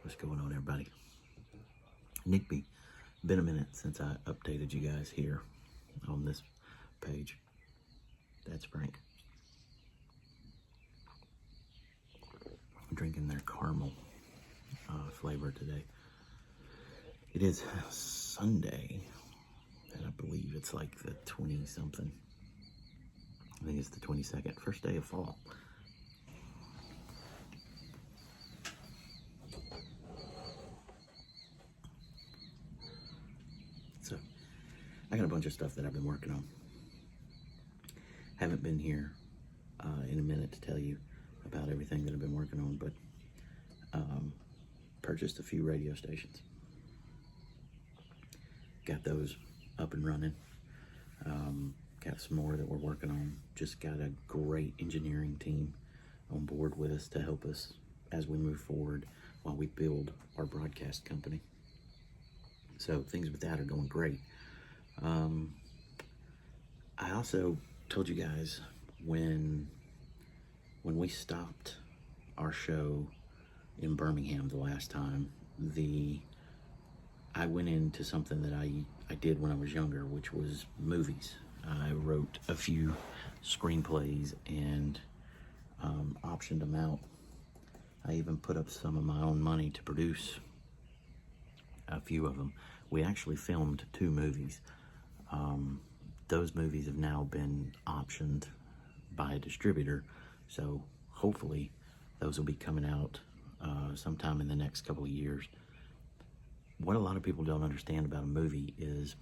What's going on, everybody? Nickby. Been a minute since I updated you guys here on this page. That's Frank. I'm drinking their caramel flavor today. It is Sunday, and I believe it's like the 20-something. I think it's the 22nd, first day of fall. So, I got a bunch of stuff that I've been working on. Haven't been here in a minute to tell you about everything that I've been working on, but purchased a few radio stations. Got those up and running. Got some more that we're working on. Just got a great engineering team on board with us to help us as we move forward while we build our broadcast company. So things with that are going great. I also told you guys when we stopped our show in Birmingham the last time, I went into something that I did when I was younger, which was movies. I wrote a few screenplays and optioned them out. I even put up some of my own money to produce a few of them. We actually filmed 2 movies. Those movies have now been optioned by a distributor, so hopefully those will be coming out sometime in the next couple of years. What a lot of people don't understand about a movie is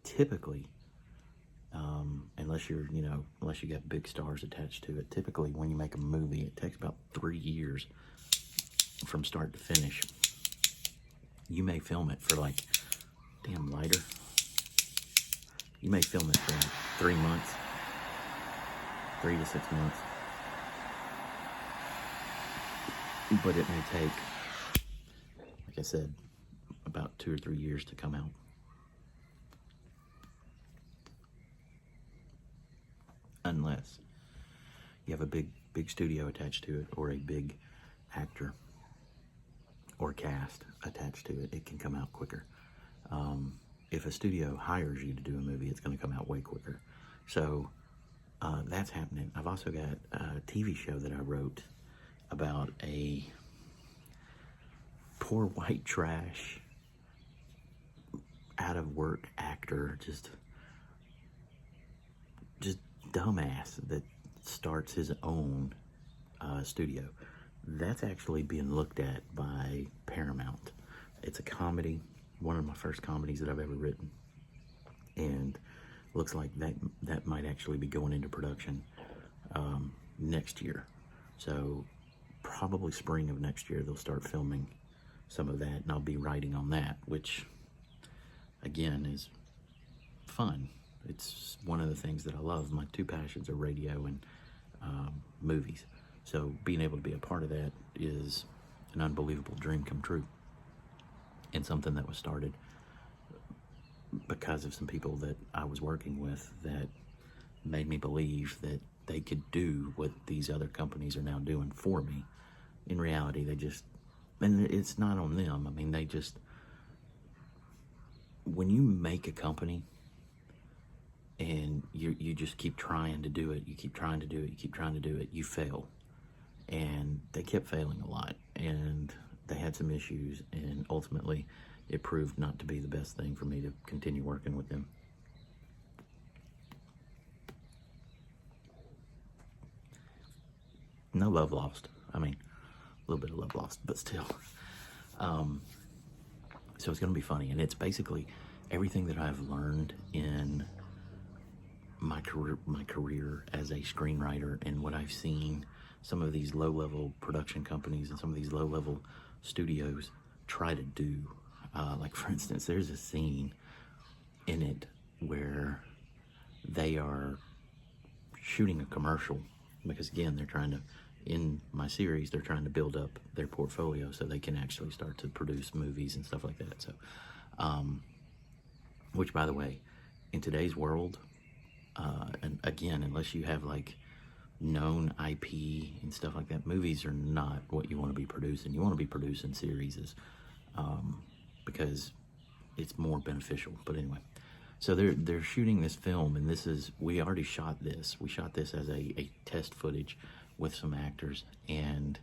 typically, unless you got big stars attached to it, typically when you make a movie, it takes about 3 years from start to finish. You may film it for like, damn lighter. You may film it for 3 months, 3 to 6 months. But it may take, like I said, about 2 or 3 years to come out. Unless you have a big studio attached to it, or a big actor or cast attached to it, it can come out quicker. If a studio hires you to do a movie, it's going to come out way quicker. So that's happening. I've also got a TV show that I wrote about a poor white trash, out of work actor, just dumbass that starts his own studio. That's actually being looked at by Paramount. It's a comedy, one of my first comedies that I've ever written, and looks like that might actually be going into production next year. So probably spring of next year they'll start filming some of that, and I'll be writing on that, which again is fun. It's one of the things that I love. My 2 passions are radio and movies. So being able to be a part of that is an unbelievable dream come true, and something that was started because of some people that I was working with that made me believe that they could do what these other companies are now doing for me. In reality, and it's not on them. I mean, when you make a company and you just keep trying to do it, you fail. And they kept failing a lot, and they had some issues, and ultimately it proved not to be the best thing for me to continue working with them. No love lost. I mean, a little bit of love lost, but still. So it's going to be funny, and it's basically everything that I've learned in my career as a screenwriter, and what I've seen some of these low-level production companies and some of these low-level studios try to do. Like, for instance, there's a scene in it where they are shooting a commercial, because again, in my series, they're trying to build up their portfolio so they can actually start to produce movies and stuff like that. So, which, by the way, in today's world, and again, unless you have like known IP and stuff like that. Movies are not what you want to be producing. You want to be producing series, because it's more beneficial. But anyway, so they're shooting this film, and we already shot this. We shot this as a test footage with some actors, and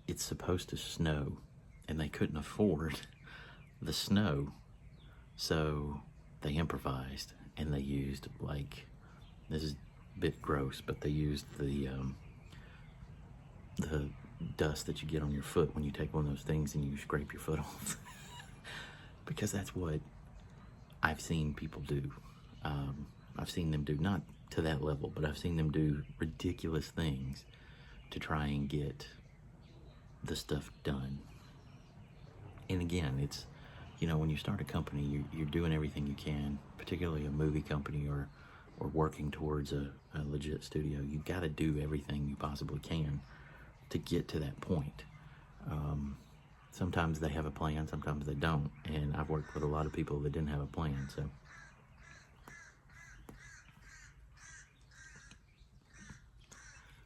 it's supposed to snow, and they couldn't afford the snow, so they improvised, and they used, like, this is a bit gross, but they used the dust that you get on your foot when you take one of those things and you scrape your foot off. Because that's what I've seen people do. I've seen them do, not to that level, but I've seen them do ridiculous things to try and get the stuff done. And again, it's, when you start a company, you're doing everything you can, particularly a movie company or working towards a legit studio. You got to do everything you possibly can to get to that point. Sometimes they have a plan, sometimes they don't. And I've worked with a lot of people that didn't have a plan, so.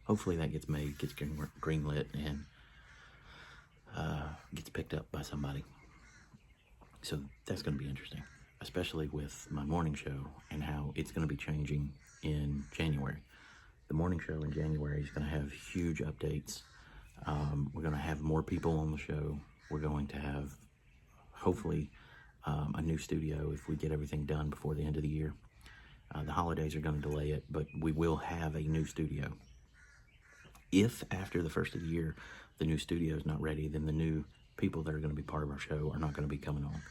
Hopefully that gets made, gets greenlit, and gets picked up by somebody. So that's going to be interesting, especially with my morning show and how it's going to be changing in January. The morning show in January is going to have huge updates. We're going to have more people on the show. We're going to have, hopefully, a new studio if we get everything done before the end of the year. The holidays are going to delay it, but we will have a new studio. If after the first of the year the new studio is not ready, then the new people that are going to be part of our show are not going to be coming on.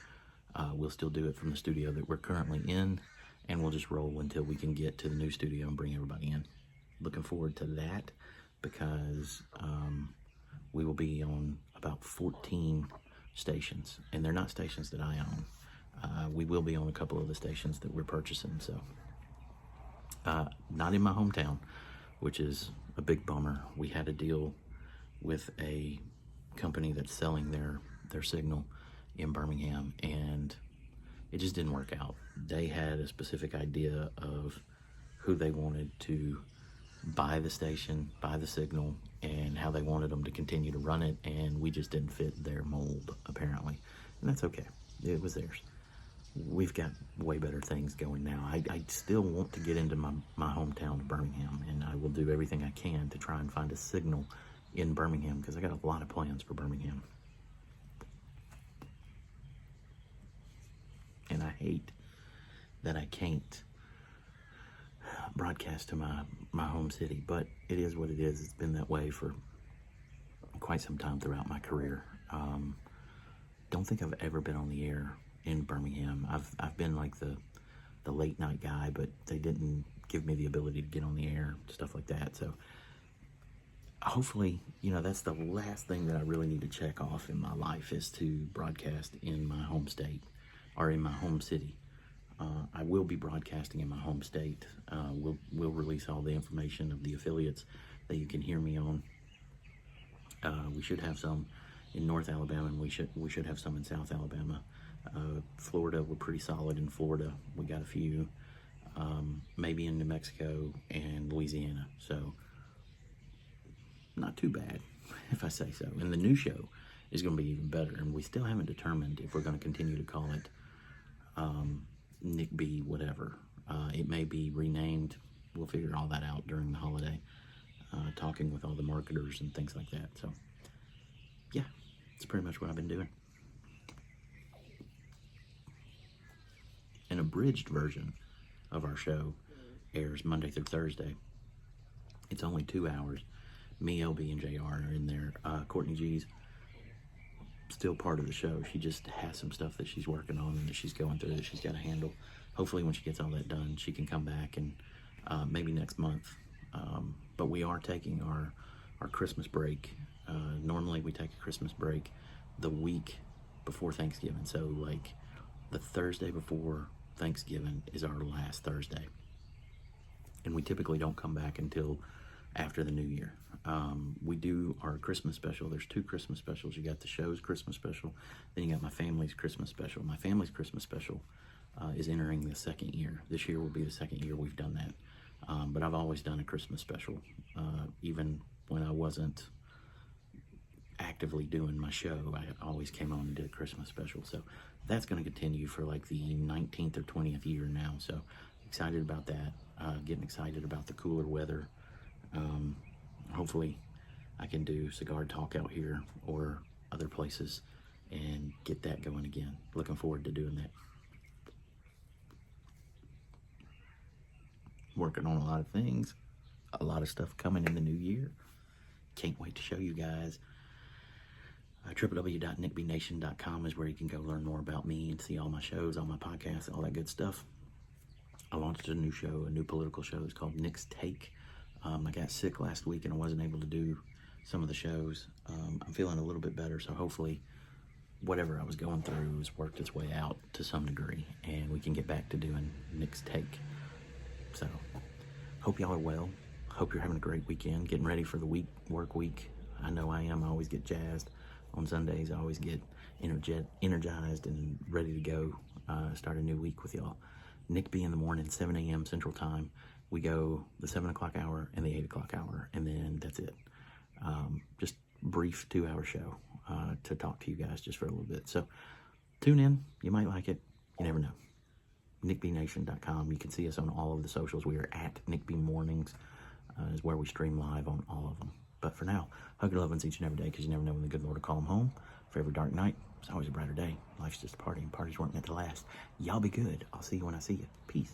We'll still do it from the studio that we're currently in, and we'll just roll until we can get to the new studio and bring everybody in. Looking forward to that, because we will be on about 14 stations, and they're not stations that I own. We will be on a couple of the stations that we're purchasing, so not in my hometown, which is a big bummer. We had a deal with a company that's selling their signal in Birmingham, and it just didn't work out. They had a specific idea of who they wanted to buy the station, buy the signal, and how they wanted them to continue to run it, and we just didn't fit their mold, apparently. And that's okay. It was theirs. We've got way better things going now. I still want to get into my hometown of Birmingham, and I will do everything I can to try and find a signal in Birmingham, because I got a lot of plans for Birmingham. And I hate that I can't broadcast to my home city, but it is what it is. It's been that way for quite some time throughout my career. Don't think I've ever been on the air in Birmingham. I've been like the late night guy, but they didn't give me the ability to get on the air, stuff like that. So hopefully, that's the last thing that I really need to check off in my life, is to broadcast in my home state or in my home city. I will be broadcasting in my home state. We'll release all the information of the affiliates that you can hear me on. We should have some in North Alabama, and we should have some in South Alabama. Florida, we're pretty solid in Florida. We got a few, maybe in New Mexico and Louisiana. So not too bad, if I say so. And the new show is going to be even better, and we still haven't determined if we're going to continue to call it Nick B. whatever. It may be renamed. We'll figure all that out during the holiday, talking with all the marketers and things like that. So yeah, that's pretty much what I've been doing. An abridged version of our show airs Monday through Thursday. It's only 2 hours. Me, LB, and JR are in there. Courtney G's still part of the show. She just has some stuff that she's working on and that she's going through that she's got to handle. Hopefully when she gets all that done, she can come back, and maybe next month. But we are taking our Christmas break. Normally we take a Christmas break the week before Thanksgiving. So like the Thursday before Thanksgiving is our last Thursday. And we typically don't come back until after the new year. We do our Christmas special. There's 2 Christmas specials. You got the show's Christmas special, then you got my family's Christmas special. My family's Christmas special is entering the 2nd year. This year will be the 2nd year we've done that. But I've always done a Christmas special, even when I wasn't actively doing my show. I always came on and did a Christmas special. So that's going to continue for like the 19th or 20th year now. So excited about that. Getting excited about the cooler weather. Hopefully I can do Cigar Talk out here or other places and get that going again. Looking forward to doing that. Working on a lot of things, a lot of stuff coming in the new year. Can't wait to show you guys. www.nickbnation.com is where you can go learn more about me and see all my shows, all my podcasts, all that good stuff. I launched a new show, a new political show. It's called Nick's Take. I got sick last week and I wasn't able to do some of the shows. I'm feeling a little bit better, so hopefully whatever I was going through has worked its way out to some degree, and we can get back to doing Nick's Take. So, hope y'all are well. Hope you're having a great weekend, getting ready for the work week. I know I am. I always get jazzed on Sundays. I always get energized and ready to go start a new week with y'all. Nick B in the morning, 7 a.m. Central Time. We go the 7 o'clock hour and the 8 o'clock hour, and then that's it. Just brief 2-hour show to talk to you guys just for a little bit. So tune in. You might like it. You never know. NickBNation.com. You can see us on all of the socials. We are at Nick B Mornings is where we stream live on all of them. But for now, hug your loved ones each and every day, because you never know when the good Lord will call them home. For every dark night, it's always a brighter day. Life's just a party, and parties weren't meant to last. Y'all be good. I'll see you when I see you. Peace.